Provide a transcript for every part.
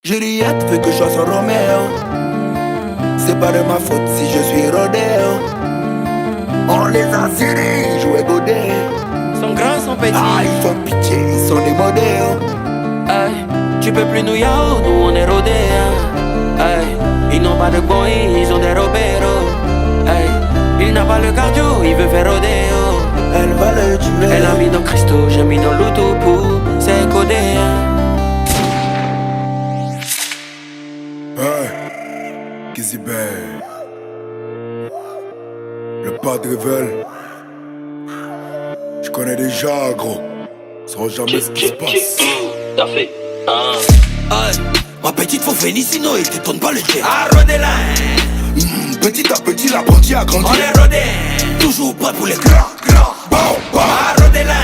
Juliette veut que je sois son Roméo. C'est pas de ma faute si je suis rodéo. On les a serrés, jouer godé. Sont grands, sont petits. Ah, ils font pitié, ils sont des modèles. Aïe, tu peux plus nous yao, nous on est rodéo. Aïe, ils n'ont pas de boy, ils ont des roberos. Aïe, il n'a pas le cardio, il veut faire rodéo. Elle va le tuer. Elle a mis dans Christo, j'ai mis dans l'Outoupou. C'est codé. Hey, Kizzy Bay. Le padre veulent. Je connais déjà, gros. Ils sauront jamais ce qui se passe. T'as fait. Aïe, ma petite faut Fénicino, il te tourne pas le jet. Ah, rodé là. Petit à petit, l'apprenti a grandi. On est rodé. Toujours prêt pour les grands. Bon, bon. Ah, rodé là.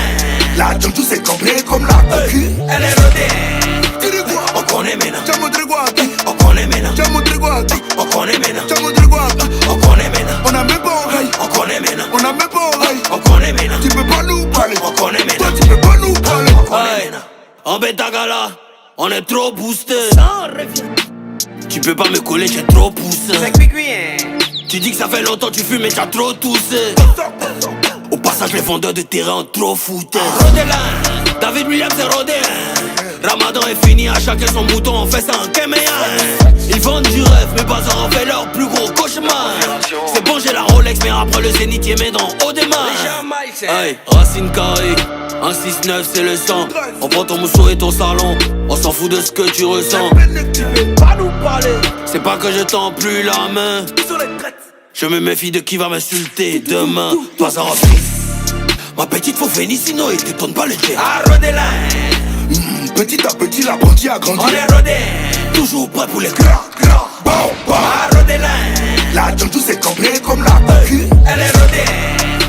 La Djondjou s'est cambrée comme la cocu. Elle est rodée. Tu dis quoi? On connaît maintenant. T'as montré quoi? On connaît maintenant. T'as montré quoi? On connaît maintenant. T'as montré quoi? On connaît maintenant. On a même pas oreille. On connaît maintenant. On a même pas oreille. On connaît maintenant. Tu peux pas nous parler. On connaît Toi maintenant. tu peux pas nous parler. On connaît maintenant. En Betagala, on est trop boosté. Tu peux pas me coller, j'ai trop poussé. Tu dis que ça fait longtemps que tu fumes mais t'as trop toussé. Au passage, les vendeurs de terrain ont trop fouté. Rodéla, David Williams est rodé. Ramadan est fini, à chacun son mouton, on fait ça en Kéméa. Ils vendent du rêve, mais pas en fait leur plus gros cauchemar. C'est bon, j'ai la Rolex, mais après le Zénith, y'a mes dents au démarre. Hey, Racine carrée, 1-6-9 c'est le sang. On prend ton mousseau et ton salon, on s'en fout de ce que tu ressens. Tu peux pas nous parler. C'est pas que je tends plus la main. Je me méfie de qui va m'insulter demain. Toi ça refuse. Ma petite faut Fénicino, il te tourne pas le jet. Ah, rodé là. Petit à petit, l'apprenti a grandi. On est rodé. Toujours prêt pour les grands. Bon, bon. Ah, rodé là. La Djondjou s'est cambrée comme la cocu. Elle est rodée.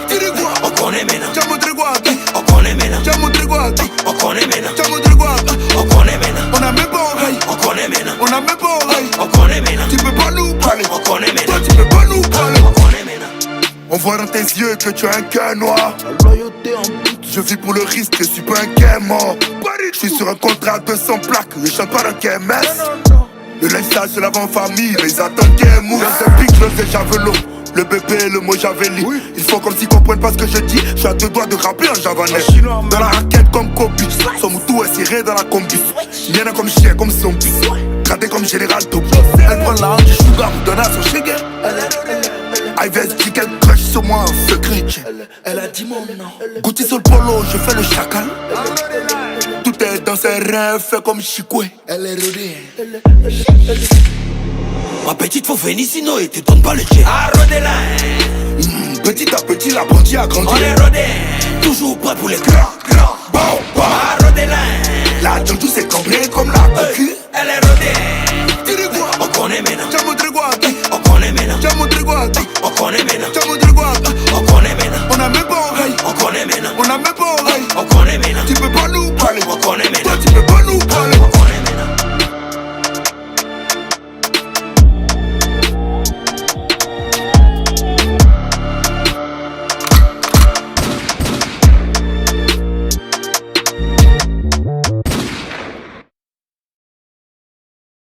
Tu dis quoi? On connaît maintenant. T'as montré quoi? On connaît maintenant. T'as montré quoi? On connaît maintenant. T'as montré quoi? On connaît maintenant. On a même pas oreille. On connaît maintenant. On a même pas oreille. On connaît maintenant. Tu peux pas nous parler. On connaît Toi maintenant. tu peux pas nous parler. On connaît maintenant. On voit dans tes yeux que tu as un cœur noir. La loyauté en but. Je vis pour le risque, je suis pas un cœur mort. Je suis sur un contrat de 200 plaques, je chante pas dans KMS. Le lifestyle se lave en famille, mais ils attendent qu'elle mousse. Dans un pic, je sais javelot. Le bébé, le mot javelli. Ils font comme s'ils comprennent pas ce que je dis. Je suis à deux doigts de rapper en javanais. Dans la raquette comme Kobe. Son moutou est serré dans la combi. Y'en a comme chien, comme zombie. Gradé comme général Tobi. Elle prend la hanche du sugar, donne à son chigga. Ives dit qu'elle crush sur moi, un secret. Elle a dit mon nom. Gucci sur le polo, je fais le chacal. Tout est dans ses reins, fait comme Chikwe. Elle est rodée. Ma petite faut Fénicino, il te donne pas le jet. Ah, rodé là. Petit à petit, l'apprenti a grandi. On est rodé. Toujours prêt pour les grands.